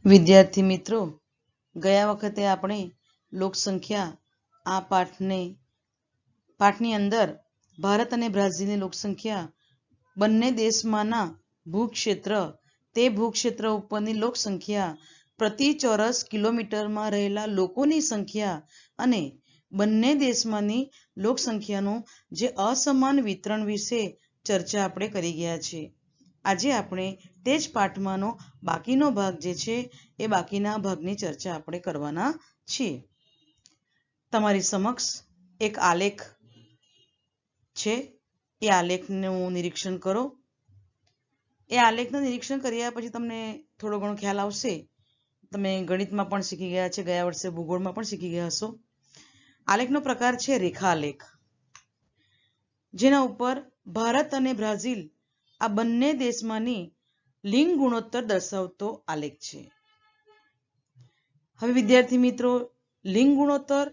વિદ્યાર્થી મિત્રો, ગયા વખતે આપણે લોકસંખ્યા આ પાઠની અંદર ભારત અને બ્રાઝિલની લોકસંખ્યા, બંને દેશમાંના ભૂક્ષેત્ર, તે ભૂક્ષેત્ર ઉપરની લોકસંખ્યા, પ્રતિ ચોરસ કિલોમીટરમાં રહેલા લોકોની સંખ્યા અને બંને દેશમાંની લોકસંખ્યાનું જે અસમાન વિતરણ વિશે ચર્ચા આપણે કરી ગયા છે. આજે આપણે તે જ પાઠમાંનો બાકીનો ભાગ જે છે એ બાકીના ભાગની ચર્ચા આપણે કરવાના છીએ. તમારી સમક્ષ એક આલેખ છે, એ આલેખનું નિરીક્ષણ કરો. એ આલેખનું નિરીક્ષણ કર્યા પછી તમને થોડો ઘણો ખ્યાલ આવશે. તમે ગણિતમાં પણ શીખી ગયા છે, ગયા વર્ષે ભૂગોળમાં પણ શીખી ગયા હશો. આલેખનો પ્રકાર છે રેખા આલેખ, જેના ઉપર ભારત અને બ્રાઝિલ આ બંને દેશમાંની લિંગ ગુણોત્તર દર્શાવતો આલેખ છે. હવે વિદ્યાર્થી મિત્રો, લિંગ ગુણોત્તર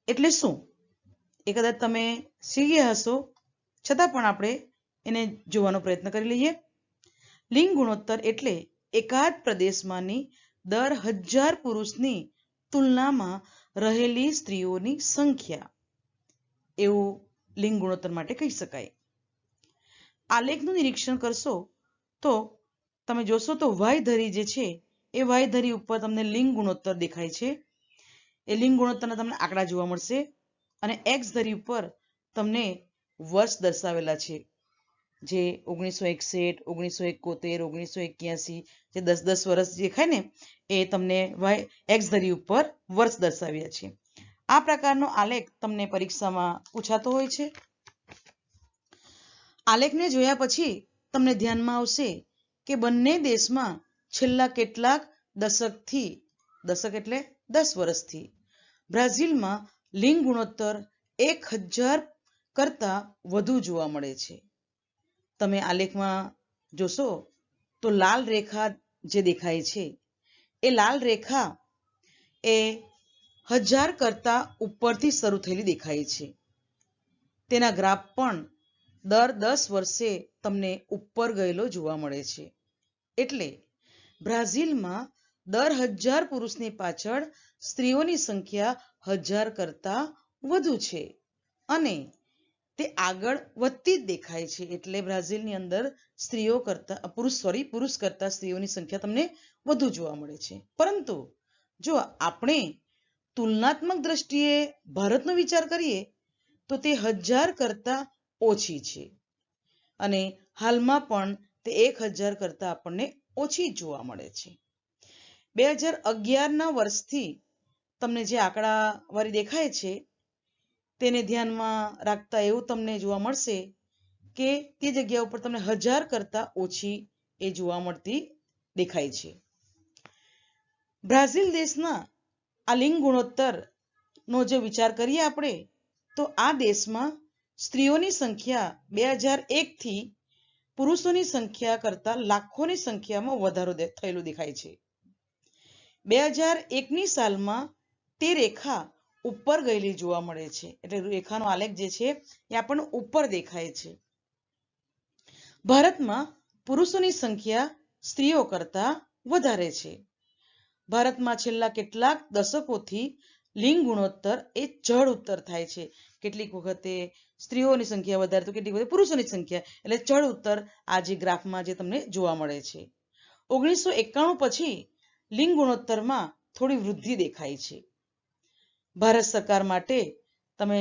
એટલે શું એ કદાચ તમે શીખ્યા હશો, છતાં પણ આપણે એને જોવાનો પ્રયત્ન કરી લઈએ. લિંગ ગુણોત્તર એટલે એકાદ પ્રદેશમાંની દર 1000 પુરુષની તુલનામાં રહેલી સ્ત્રીઓની સંખ્યા, એવું લિંગ ગુણોત્તર માટે કહી શકાય. આલેખનું નિરીક્ષણ કરશો તો તમે જોશો તો વાય ધરી જે છે એ વાય ધરી ઉપર તમને લિંગ ગુણોત્તર દેખાય છે. એ લિંગ ગુણોત્તરના તમને આંકડા જોવા મળશે અને એક્સ ધરી ઉપર તમને વર્ષ દર્શાવેલા છે, જે 1961, 1971, 1981, જે 10-10 વર્ષ દેખાય ને, એ તમને એક્સ ધરી ઉપર વર્ષ દર્શાવ્યા છે. આ પ્રકારનો આલેખ તમને પરીક્ષામાં પૂછાતો હોય છે. આલેખને જોયા પછી તમને ધ્યાનમાં આવશે કે બંને દેશમાં છેલ્લા કેટલાક દશકથી, દશક એટલે 10 વર્ષથી, બ્રાઝિલમાં લિંગ ગુણોત્તર 1000 કરતા વધુ જોવા મળે છે. તમે આલેખમાં જોશો તો લાલ રેખા જે દેખાય છે, એ લાલ રેખા એ 1000 કરતા ઉપરથી શરૂ થયેલી દેખાય છે. તેના ગ્રાફ પણ દર 10 વર્ષે તમને ઉપર ગયેલો જોવા મળે છે. એટલે બ્રાઝિલમાં દર 1000 પુરુષની પાછળ સ્ત્રીઓની સંખ્યા 1000 કરતા વધુ છે અને તે આગળ વધતી જ દેખાય છે. એટલે બ્રાઝિલની અંદર પુરુષ કરતા સ્ત્રીઓની સંખ્યા તમને વધુ જોવા મળે છે. પરંતુ જો આપણે તુલનાત્મક દ્રષ્ટિએ ભારતનો વિચાર કરીએ તો તે 1000 કરતા ઓછી છે અને હાલમાં પણ તે 1000 કરતા આપણને ઓછી જોવા મળે છે. 2011ના વર્ષથી તમને જે આંકડાવાળી દેખાય છે, તેને ધ્યાનમાં રાખતા એવું તમને જોવા મળશે કે તે જગ્યા ઉપર તમને 1000 કરતા ઓછી એ જોવા મળતી દેખાય છે. બ્રાઝિલ દેશના આ લિંગ ગુણોત્તરનો જો વિચાર કરીએ આપણે, તો આ દેશમાં સ્ત્રીઓની સંખ્યા 2001 થી પુરુષોની સંખ્યા કરતા લાખોની સંખ્યામાં વધારો થયેલો દેખાય છે. 2001ની સાલમાં તે રેખા ઉપર ગયેલી જોવા મળે છે. એટલે રેખાનો આલેખ જે છે એ આપણને ઉપર દેખાય છે. ભારતમાં પુરુષોની સંખ્યા સ્ત્રીઓ કરતા વધારે છે. ભારતમાં છેલ્લા કેટલાક દશકોથી લિંગ ગુણોત્તર એ ચઢ ઉત્તર થાય છે. કેટલીક વખતે સ્ત્રીઓની સંખ્યા વધારે તો કેટલીક વખતે પુરુષોની સંખ્યા, એટલે ચઢ ઉત્તર આ જે ગ્રાફમાં જે તમને જોવા મળે છે. 1991 પછી લિંગ ગુણોત્તરમાં થોડી વૃદ્ધિ દેખાય છે. ભારત સરકાર માટે તમે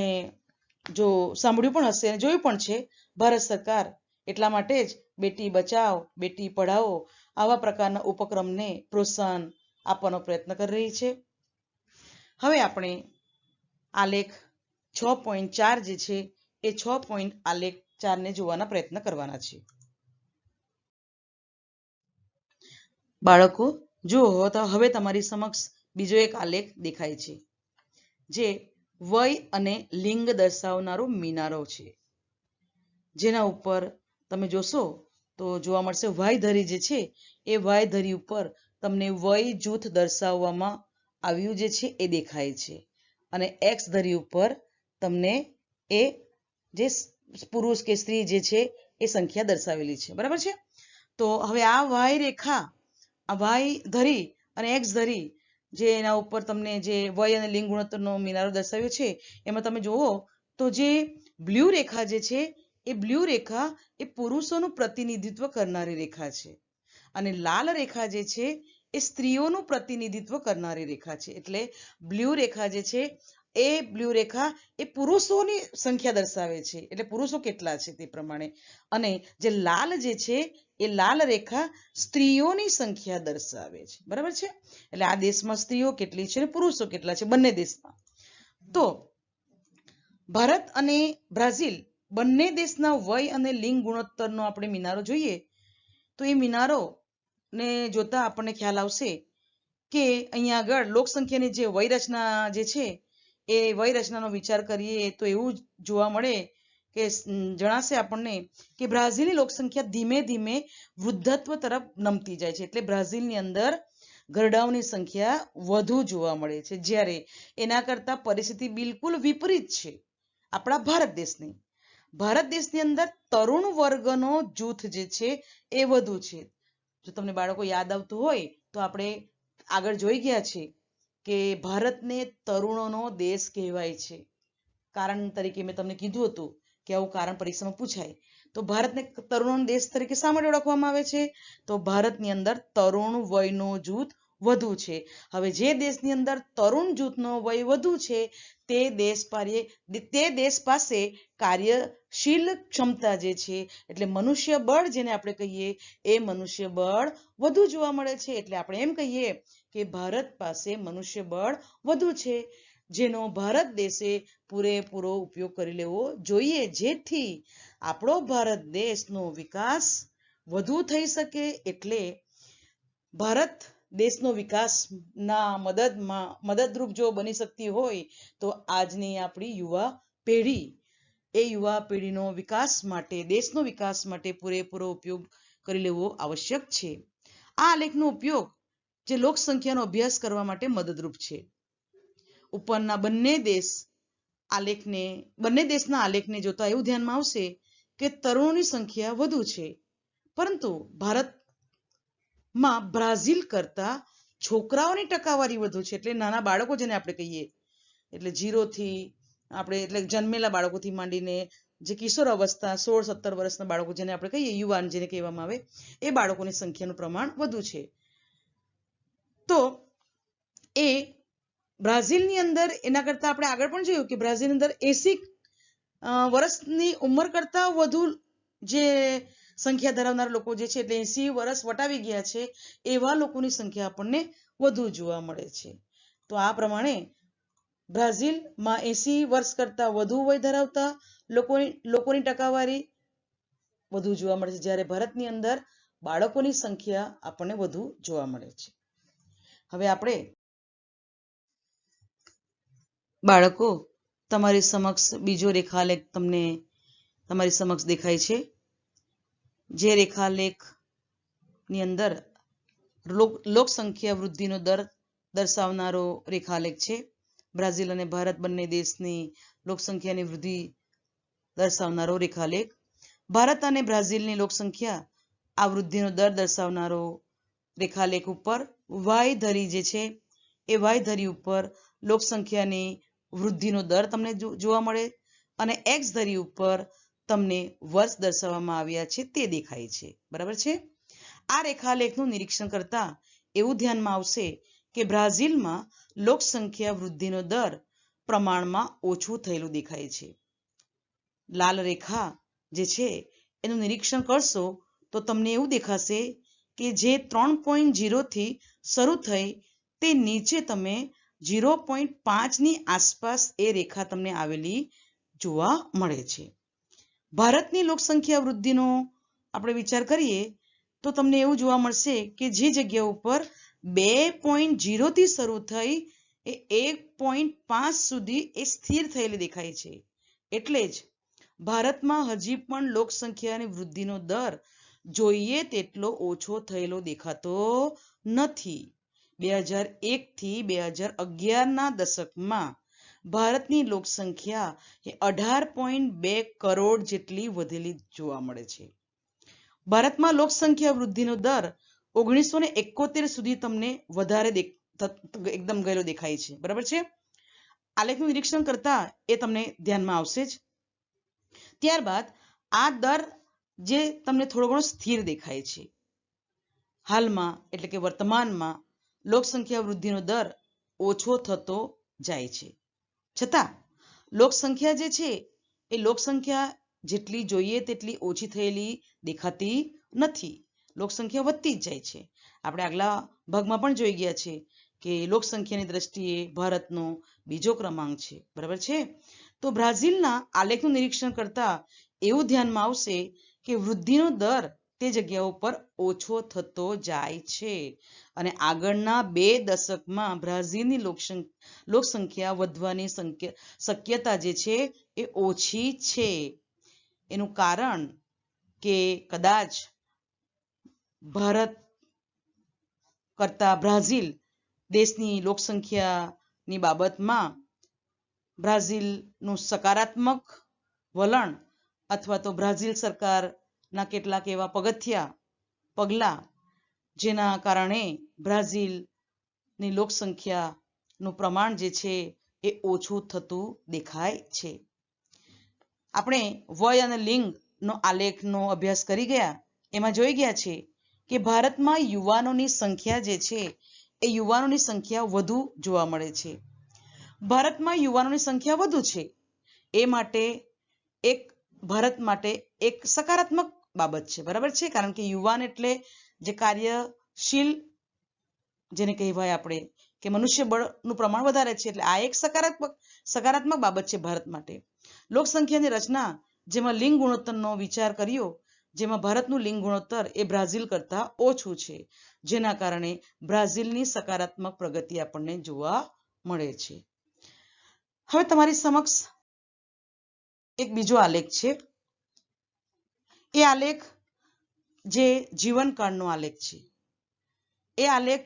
જો સાંભળ્યું પણ હશે અને જોયું પણ છે, ભારત સરકાર એટલા માટે જ બેટી બચાવો, બેટી પઢાઓ આવા પ્રકારના ઉપક્રમને પ્રોત્સાહન આપવાનો પ્રયત્ન કરી રહી છે. હવે આપણે આલેખ 6.4 જે છે એ 6 આલેખ 4 ને જોવાના પ્રયત્ન કરવાના છે. બાળકો જુઓ તો હવે તમારી સમક્ષ બીજો એક આલેખ દેખાય છે, જે વય અને લિંગ દર્શાવનારો મિનારો છે. જેના ઉપર તમે જોશો તો જોવા મળશે વાય ધરી જે છે એ વાય ધરી ઉપર તમને વય જૂથ દર્શાવવામાં આવ્યું જે છે એ દેખાય છે અને એક્સ ધરી ઉપર તમને એ જે પુરુષ કે સ્ત્રી જે છે એ સંખ્યા દર્શાવેલી છે. બરાબર છે? તો હવે આ વાય રેખા આ વાય ધરી અને એક્સ ધરી જે એના ઉપર તમને જે વય અને લિંગ ગુણોત્તરનો મિનારો દર્શાવ્યો છે, એમાં તમે જુઓ તો જે બ્લુ રેખા જે છે એ બ્લુ રેખા એ પુરુષોનું પ્રતિનિધિત્વ કરનારી રેખા છે અને લાલ રેખા જે છે એ સ્ત્રીઓનું પ્રતિનિધિત્વ કરનારી રેખા છે. એટલે બ્લુ રેખા જે છે એ બ્લુ રેખા એ પુરુષોની સંખ્યા દર્શાવે છે, એટલે પુરુષો કેટલા છે તે પ્રમાણે. અને જે લાલ જે છે એ લાલ રેખા સ્ત્રીઓની સંખ્યા દર્શાવે છે. બરાબર છે? એટલે આ દેશમાં સ્ત્રીઓ કેટલી છે અને પુરુષો કેટલા છે બંને દેશમાં. તો ભારત અને બ્રાઝિલ બંને દેશના વય અને લિંગ ગુણોત્તરનો આપણે મિનારો જોઈએ તો એ મિનારો ને જોતા આપણને ખ્યાલ આવશે કે અહીંયા આગળ લોકસંખ્યાની જે વય રચના જે છે એ વય રચનાનો વિચાર કરીએ તો એવું જોવા મળે કે જણાશે આપણને કે બ્રાઝિલની લોકસંખ્યા ધીમે ધીમે વૃદ્ધત્વ તરફ નમતી જાય છે. એટલે બ્રાઝિલની અંદર ઘરડાઓની સંખ્યા વધુ જોવા મળે છે, જ્યારે એના કરતા પરિસ્થિતિ બિલકુલ વિપરીત છે આપણા ભારત દેશની. ભારત દેશની અંદર તરુણ વર્ગનો જૂથ જે છે એ વધુ છે. જો તમને બાળકો યાદ આવતું હોય તો આપણે આગળ જોઈ ગયા છે કે ભારતને તરુણોનો દેશ કહેવાય છે. કારણ તરીકે મેં તમને કીધું હતું કે આવું કારણ પરીક્ષામાં પૂછાય. તો ભારતને તરુણોનો દેશ તરીકે શા માટે ઓળખવામાં આવે છે? તો ભારતની અંદર તરુણ વયનો જૂથ વધુ છે. હવે જે દેશની અંદર તરુણ જૂથનો વય વધુ છે તે દેશ પાસે કાર્યશીલ ક્ષમતા જે છે એટલે મનુષ્ય બળ જેને આપણે કહીએ એ મનુષ્ય બળ વધુ જોવા મળે છે. એટલે આપણે એમ કહીએ કે ભારત પાસે મનુષ્ય બળ વધુ છે, જેનો ભારત દેશે પૂરેપૂરો ઉપયોગ કરી લેવો જોઈએ, જેથી આપણો ભારત દેશનો વિકાસ વધુ થઈ શકે. એટલે ભારત દેશનો વિકાસના મદદરૂપ જો બની શકતી હોય તો આજની આપણી યુવા પેઢી એ યુવા પેઢીનો વિકાસ માટે, દેશનો વિકાસ માટે પૂરેપૂરો ઉપયોગ કરી લેવો આવશ્યક છે. આ આલેખનો ઉપયોગ જે લોક સંખ્યાનો અભ્યાસ કરવા માટે મદદરૂપ છે. ઉપરના બંને દેશના આલેખને જોતા એવું ધ્યાનમાં આવશે કે તરુણોની સંખ્યા વધુ છે, પરંતુ ભારતમાં બ્રાઝિલ કરતા છોકરાઓની ટકાવારી વધુ છે. એટલે નાના બાળકો જેને આપણે કહીએ, એટલે 0 થી આપણે એટલે જન્મેલા બાળકોથી માંડીને જે કિશોર અવસ્થા 16-17 વર્ષના બાળકો જેને આપણે કહીએ, યુવાન જેને કહેવામાં આવે, એ બાળકોની સંખ્યાનું પ્રમાણ વધુ છે. તો એ બ્રાઝિલની અંદર એના કરતા આપણે આગળ પણ જોયું કે બ્રાઝિલની અંદર 80 વર્ષની ઉંમર કરતા વધુ જે સંખ્યા ધરાવનાર લોકો જે છે એટલે 80 વર્ષ વટાવી ગયા છે એવા લોકોની સંખ્યા આપણને વધુ જોવા મળે છે. તો આ પ્રમાણે બ્રાઝિલમાં 80 વર્ષ કરતા વધુ વય ધરાવતા લોકોની ટકાવારી વધુ જોવા મળે છે, જ્યારે ભારતની અંદર બાળકોની સંખ્યા આપણને વધુ જોવા મળે છે. હવે આપણે બાળકો તમારી સમક્ષ બીજો રેખાલેખ તમને તમારી સમક્ષ દેખાય છે. જે રેખાલેખની અંદર લોક સંખ્યા વૃદ્ધિનો દર દર્શાવનારો રેખાલેખ છે. બ્રાઝિલ અને ભારત બંને દેશની લોકસંખ્યાની વૃદ્ધિ દર્શાવનારો રેખાલેખ. ભારત અને બ્રાઝિલની લોકસંખ્યા આ વૃદ્ધિનો દર દર્શાવનારો રેખાલેખ ઉપર વાય ધરી જે છે એ વાય ધરી ઉપર લોકસંખ્યાની વૃદ્ધિનો દર તમને જોવા મળે અને એક્સ ધરી ઉપર તમને વર્ષ દર્શાવવામાં આવ્યા છે તે દેખાય છે. બરાબર છે? આ રેખાલેખનું નિરીક્ષણ કરતા એવું ધ્યાનમાં આવશે કે બ્રાઝિલમાં લોકસંખ્યા વૃદ્ધિનો દર પ્રમાણમાં ઓછું થયેલું દેખાય છે. લાલ રેખા જે છે એનું નિરીક્ષણ કરશો તો તમને એવું દેખાશે કે જે 3.0 થી શરૂ થઈ તે નીચે તમે 0.5 ની આસપાસ એ રેખા તમને આવેલી જોવા મળે છે. ભારતની લોકસંખ્યા વૃદ્ધિનો આપણે વિચાર કરીએ તો તમને એવું જોવા મળશે કે જે જગ્યા ઉપર 2.0 થી શરૂ થઈ એ 1.5 સુધી એ સ્થિર થયેલી દેખાય છે. એટલે જ ભારતમાં હજી પણ લોકસંખ્યાની વૃદ્ધિનો દર જોઈએ તેટલો ઓછો થયેલો દેખાતો નથી. 2001 થી 2011ના દશકમાં ભારતની લોકસંખ્યા એ 18.2 કરોડ જેટલી વધેલી જોવા મળે છે. ભારતમાં લોકસંખ્યા વૃદ્ધિનો દર 1971 સુધી તમને વધારે એકદમ ગયેલો દેખાય છે. બરાબર છે. આલેખનું નિરીક્ષણ કરતા એ તમને ધ્યાનમાં આવશે જ. ત્યારબાદ આ દર જે તમને થોડો ઘણો સ્થિર દેખાય છે. હાલમાં એટલે કે વર્તમાનમાં લોકસંખ્યા વૃદ્ધિનો દર ઓછો થતો જાય છે. છતાં લોકસંખ્યા જે છે એ લોકસંખ્યા જેટલી જોઈએ તેટલી ઓછી થયેલી દેખાતી નથી. લોકસંખ્યા વધતી જ જાય છે. આપણે આગલા ભાગમાં પણ જોઈ ગયા છે કે લોકસંખ્યાની દ્રષ્ટિએ ભારતનો બીજો ક્રમાંક છે. બરાબર છે. તો બ્રાઝિલના આલેખનું નિરીક્ષણ કરતા એવું ધ્યાનમાં આવશે કે વૃદ્ધિનો દર તે જગ્યાઓ પર ઓછો થતો જાય છે અને આગળના 2 દશકમાં બ્રાઝિલની લોકસંખ્યા વધવાની શક્યતા જે છે એ ઓછી છે. એનું કારણ કે કદાચ ભારત કરતા બ્રાઝિલ દેશની લોકસંખ્યાની બાબતમાં બ્રાઝિલનું સકારાત્મક વલણ અથવા તો બ્રાઝિલ સરકારના કેટલાક એવા પગલાં જેના કારણે બ્રાઝિલની લોકસંખ્યાનું પ્રમાણ જે છે એ ઓછું થતું દેખાય છે. આપણે વય અને લિંગનો આલેખનો અભ્યાસ કરી ગયા. એમાં જોઈ ગયા છે કે ભારતમાં યુવાનોની સંખ્યા જે છે એ યુવાનોની સંખ્યા વધુ જોવા મળે છે. ભારતમાં યુવાનોની સંખ્યા વધુ છે એ માટે ભારત માટે એક સકારાત્મક બાબત છે. બરાબર છે. કારણ કે યુવાન એટલે જે કાર્યશીલ જેને કહેવાય આપણે કે મનુષ્ય બળનું પ્રમાણ વધારે છે. એટલે આ એક સકારાત્મક બાબત છે ભારત માટે. લોકસંખ્યાની રચના જેમાં લિંગ ગુણોત્તરનો વિચાર કર્યો, જેમાં ભારતનું લિંગ ગુણોત્તર એ બ્રાઝિલ કરતા ઓછું છે, જેના કારણે બ્રાઝિલની સકારાત્મક પ્રગતિ આપણને જોવા મળે છે. હવે તમારી સમક્ષ એક બીજો આલેખ છે. એ આલેખ જે જીવનકાળનો આલેખ છે. એ આલેખ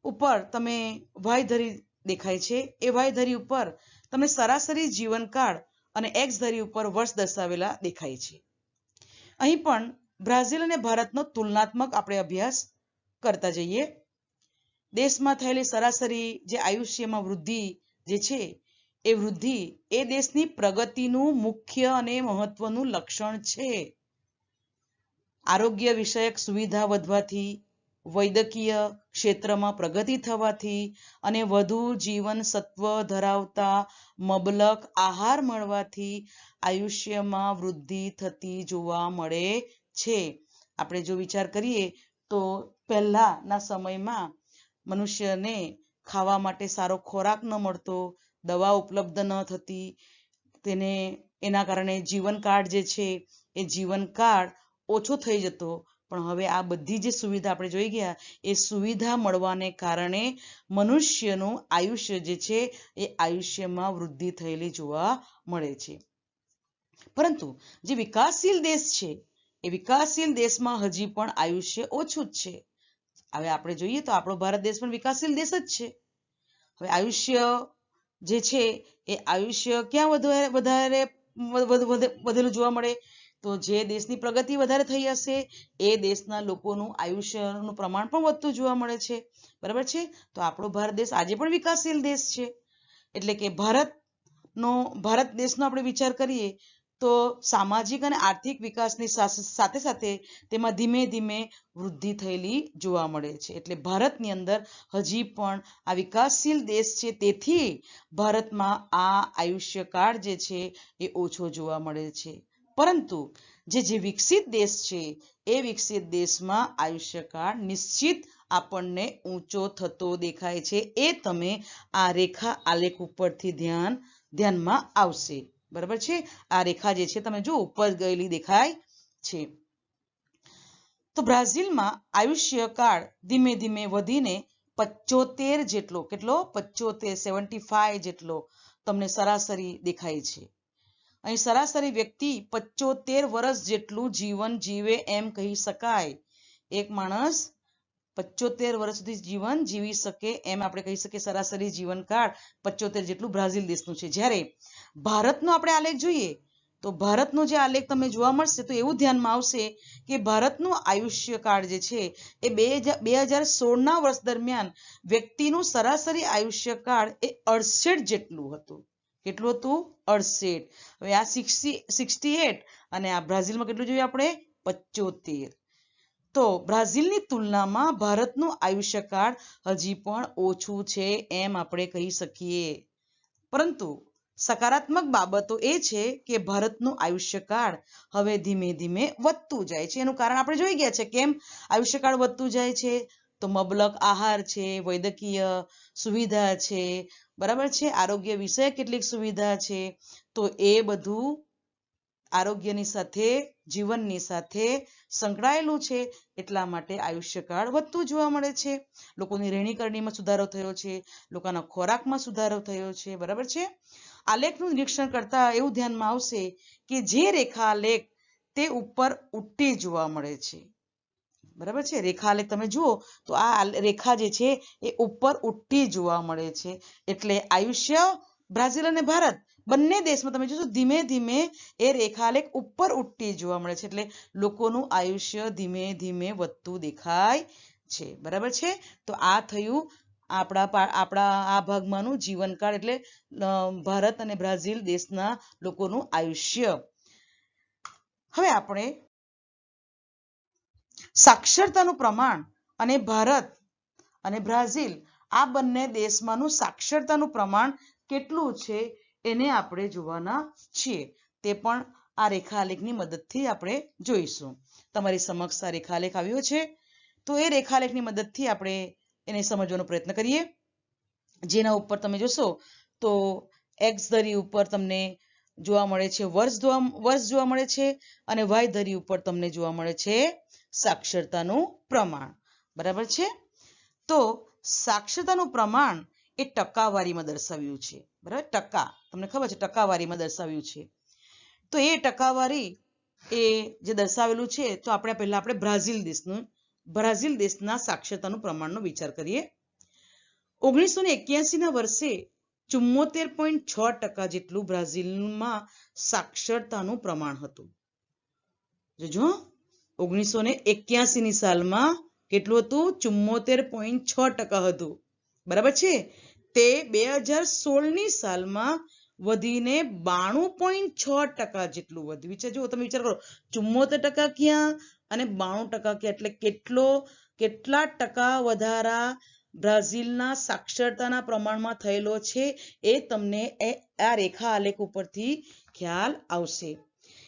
ઉપર તમે વાયધરી દેખાય છે. એ વાયધરી ઉપર તમને સરાસરી જીવનકાળ અને એક્સ ધરી ઉપર વર્ષ દર્શાવેલા દેખાય છે. અહીં પણ બ્રાઝિલ અને ભારતનો તુલનાત્મક આપણે અભ્યાસ કરતા જઈએ. દેશમાં થયેલી સરાસરી જે આયુષ્યમાં વૃદ્ધિ જે છે એ વૃદ્ધિ એ દેશની પ્રગતિનું મુખ્ય અને મહત્વનું લક્ષણ છે. આરોગ્ય વિષયક સુવિધા વધવાથી, વૈદ્યકીય ક્ષેત્રમાં પ્રગતિ થવાથી અને વધુ જીવન સત્વ ધરાવતા મબલક આહાર મળવાથી આયુષ્યમાં વૃદ્ધિ થતી જોવા મળે છે. આપણે જો વિચાર કરીએ તો પહેલાના સમયમાં મનુષ્યને ખાવા માટે સારો ખોરાક ન મળતો, દવા ઉપલબ્ધ ન થતી, એના કારણે જીવનકાળ જે છે એ જીવનકાળ ઓછો થઈ જતો. પણ હવે આ બધી જે સુવિધા આપણે જોઈ ગયા એ સુવિધા મળવાને કારણે મનુષ્યનું આયુષ્ય જે છે એ આયુષ્યમાં વૃદ્ધિ થયેલી જોવા મળે છે. પરંતુ જે વિકાસશીલ દેશ છે એ વિકાસશીલ દેશમાં હજી પણ આયુષ્ય ઓછું જ છે. હવે આપણે જોઈએ તો આપણો ભારત દેશ પણ વિકાસશીલ દેશ જ છે. હવે આયુષ્ય જે છે એ આયુષ્ય ક્યાં વધારે વધેલું જોવા મળે? તો જે દેશની પ્રગતિ વધારે થઈ હશે એ દેશના લોકોનું આયુષ્યનું પ્રમાણ પણ વધતું જોવા મળે છે. બરાબર છે. તો આપણો ભારત દેશ આજે પણ વિકાસશીલ દેશ છે. એટલે કે ભારત દેશનો આપણે વિચાર કરીએ તો સામાજિક અને આર્થિક વિકાસની સાથે સાથે તેમાં ધીમે ધીમે વૃદ્ધિ થયેલી જોવા મળે છે. એટલે ભારતની અંદર હજી પણ આ વિકાસશીલ દેશ છે, તેથી ભારતમાં આ આયુષ્યકાળ જે છે એ ઓછો જોવા મળે છે. પરંતુ જે વિકસિત દેશ છે એ વિકસિત દેશમાં આયુષ્યકાળ નિશ્ચિત આપણને ઊંચો થતો દેખાય છે. એ તમે આ રેખા આલેખ ઉપરથી ધ્યાનમાં આવશે. બરાબર છે. આ રેખા જે છે તમે જો ઉપર ગયેલી દેખાય છે. તો બ્રાઝિલમાં આયુષ્યકાળ ધીમે ધીમે વધીને 75 જેટલો, કેટલો 75 જેટલો તમને સરાસરી દેખાય છે. અહીં સરાસરી વ્યક્તિ 75 વર્ષ જેટલું જીવન જીવે એમ કહી શકાય. એક માણસ 75 વર્ષ સુધી જીવન જીવી શકે એમ આપણે કહી શકીએ. સરાસરી જીવનકાળ 75 જેટલું બ્રાઝિલ દેશનું છે. જ્યારે ભારતનો આપણે આલેખ જોઈએ તો ભારતનો જે આલેખ તમને જોવા મળશે તો એવું ધ્યાનમાં આવશે કે ભારતનું આયુષ્યકાળ જે છે એ 2016ના વર્ષ દરમિયાન વ્યક્તિનું સરાસરી આયુષ્યકાળ એ 68 જેટલું હતું. કેટલું હતું? 68. હવે આ 68 અને આ બ્રાઝિલમાં કેટલું જોઈએ આપણે? 75. તો બ્રાઝિલની તુલનામાં ભારતનું આયુષ્યકાળ હજી પણ ઓછું છે એમ આપણે કહી શકીએ. પરંતુ સકારાત્મક બાબતો એ છે કે ભારતનું આયુષ્યકાળ હવે ધીમે ધીમે વધતું જાય છે. એનું કારણ આપણે જોઈ ગયા છે. કેમ આયુષ્યકાળ વધતું જાય છે? તો મબલક આહાર છે, વૈદ્યકીય સુવિધા છે, બરાબર છે, આરોગ્ય વિષયક કેટલીક સુવિધા છે. તો એ બધું આરોગ્યની સાથે, જીવનની સાથે સંકળાયેલું છે. એટલા માટે આયુષ્યકાળ વધતું જોવા મળે છે. લોકોની રહેણીકરણીમાં સુધારો થયો છે, લોકોના ખોરાકમાં સુધારો થયો છે, બરાબર છે. આલેખનું નિરીક્ષણ કરતા એવું ધ્યાનમાં આવશે કે જે રેખાલેખ તે ઉપર ઉઠતી જોવા મળે છે, બરાબર છે. રેખાલેખ તમે જુઓ તો આ રેખા જે છે એ ઉપર ઉઠતી જોવા મળે છે. એટલે આયુષ્ય બ્રાઝિલ અને ભારત બંને દેશમાં તમે જોશો ધીમે ધીમે એ રેખાલેખ ઉપર ઉઠતી જોવા મળે છે. એટલે લોકોનું આયુષ્ય ધીમે ધીમે વધતું દેખાય છે, બરાબર છે. તો આ થયું આપણા આ ભાગમાંનું જીવનકાળ, એટલે ભારત અને બ્રાઝિલ દેશના લોકોનું આયુષ્ય. હવે આપણે સાક્ષરતાનું પ્રમાણ અને ભારત અને બ્રાઝિલ આ બંને દેશમાંનું સાક્ષરતાનું પ્રમાણ કેટલું છે એને આપણે જોવાના છીએ. તે પણ આ રેખાલેખની મદદથી આપણે જોઈશું. તમારી સમક્ષ આ રેખાલેખ આવ્યો છે, તો એ રેખાલેખની મદદથી આપણે એને સમજવાનો પ્રયત્ન કરીએ. જેના ઉપર તમે જોશો તો એક્સ ધરી ઉપર તમને જોવા મળે છે વર્ષ જોવા મળે છે અને વાય ધરી ઉપર તમને જોવા મળે છે સાક્ષરતાનું પ્રમાણ, બરાબર છે. તો સાક્ષરતાનું પ્રમાણ એ ટકાવારીમાં દર્શાવ્યું છે, બરાબર. ટકા તમને ખબર છે, ટકાવારીમાં દર્શાવ્યું છે. તો એ ટકાવારી એ જે દર્શાવેલું છે, તો આપણે બ્રાઝિલ દેશના સાક્ષરતાનું પ્રમાણનો વિચાર કરીએ. 1981ના વર્ષે 74.6% જેટલું બ્રાઝિલમાં સાક્ષરતાનું પ્રમાણ હતું. જોજો 1981ની સાલમાં કેટલું હતું? 74.6% હતું, બરાબર છે. તે 2016ની સાલમાં વધીને 92.6% જેટલું વધ્યું. જો તમે વિચાર કરો 74% ક્યાં અને 92% ક્યાં, એટલે કેટલા ટકા વધારા બ્રાઝિલના સાક્ષરતાના પ્રમાણમાં થયેલો છે એ તમને આ રેખા આલેખ ઉપરથી ખ્યાલ આવશે.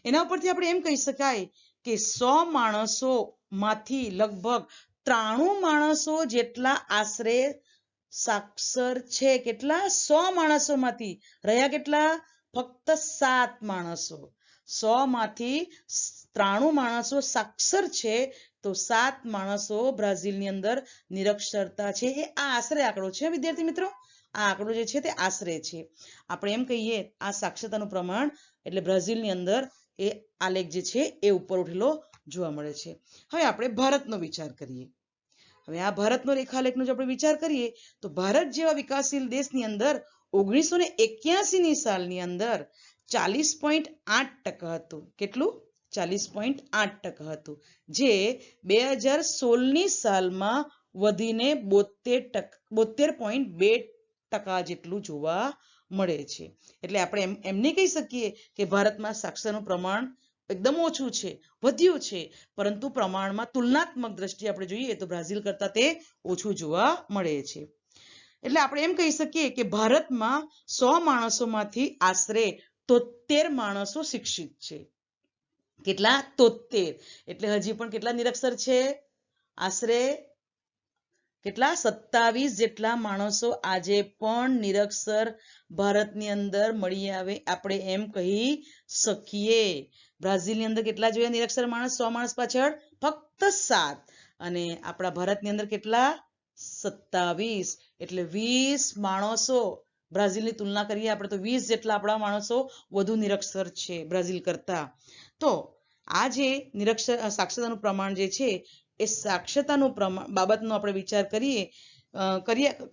એના ઉપરથી આપણે એમ કહી શકાય કે 100 માણસોમાંથી લગભગ 93 માણસો જેટલા આશરે સાક્ષર છે. કેટલા? 100 માણસોમાંથી રહ્યા કેટલા? ફક્ત 7 માણસો. 100 માંથી 93 માણસો સાક્ષર છે, તો 7 માણસો બ્રાઝિલની અંદર નિરક્ષરતા છે. એ આશરે આંકડો છે વિદ્યાર્થી મિત્રો. આ આંકડો જે છે તે આશરે છે. આપણે એમ કહીએ આ સાક્ષરતાનું પ્રમાણ એટલે બ્રાઝિલની અંદર એ આલેખ જે છે એ ઉપર ઉઠેલો જોવા મળે છે. હવે આપણે ભારતનો વિચાર કરીએ. હવે આ ભારતનો રેખાલેખનો જો આપણે વિચાર કરીએ તો ભારત જેવા વિકાસશીલ દેશની અંદર 1981ની સાલની અંદર 40.8% હતું. કેટલું? 40.8% હતું, જે 2016ની સાલમાં વધીને 72.2% જેટલું જોવા મળે છે. એટલે આપણે એમને કહી શકીએ કે ભારતમાં સાક્ષરતાનું પ્રમાણ એકદમ ઓછું છે, વધ્યું છે, પરંતુ પ્રમાણમાં તુલનાત્મક દ્રષ્ટિએ આપણે જોઈએ તો બ્રાઝિલ કરતા તે ઓછું જોવા મળે છે. એટલે આપણે એમ કહી શકીએ કે ભારતમાં 100 માણસોમાંથી આશરે 73 માણસો શિક્ષિત છે. કેટલા? 73. એટલે હજી પણ કેટલા નિરક્ષર છે? આશરે કેટલા? 27 જેટલા માણસો આજે પણ નિરક્ષર ભારતની અંદર મળી આવે આપણે એમ કહી શકીએ. બ્રાઝિલની અંદર કેટલા જોયા નિરક્ષર માણસ 100 માણસ પાછળ? ફક્ત 7. અને આપણા ભારતની અંદર કેટલા? 27. એટલે 20 માણસો બ્રાઝિલની તુલના કરીએ આપણે તો 20 જેટલા આપણા માણસો વધુ નિરક્ષર છે બ્રાઝિલ કરતા. તો આ જે સાક્ષરતાનું પ્રમાણ જે છે એ સાક્ષરતાનું બાબતનો આપણે વિચાર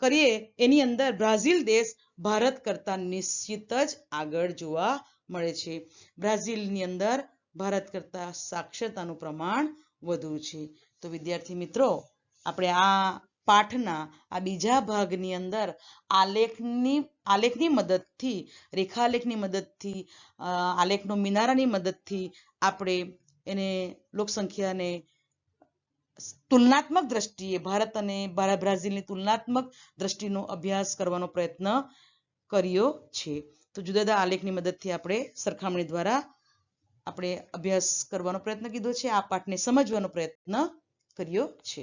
કરીએ એની અંદર બ્રાઝિલ દેશ ભારત કરતા નિશ્ચિત જ આગળ જોવા મળે છે. બ્રાઝિલની અંદર ભારત કરતાં સાક્ષરતાનું પ્રમાણ વધુ છે. તો વિદ્યાર્થી મિત્રો, આપણે આ પાઠના આ બીજા ભાગની અંદર આલેખની મદદથી, રેખાલેખની મદદથી, આલેખનો મિનારાની મદદથી આપણે એને લોકસંખ્યાને તુલનાત્મક દ્રષ્ટિએ ભારત અને બ્રાઝિલની તુલનાત્મક દ્રષ્ટિનો અભ્યાસ કરવાનો પ્રયત્ન કર્યો છે. તો જુદા જુદા આલેખની મદદથી આપણે સરખામણી દ્વારા આપણે અભ્યાસ કરવાનો પ્રયત્ન કીધો છે. આ પાઠને સમજવાનો પ્રયત્ન કર્યો છે.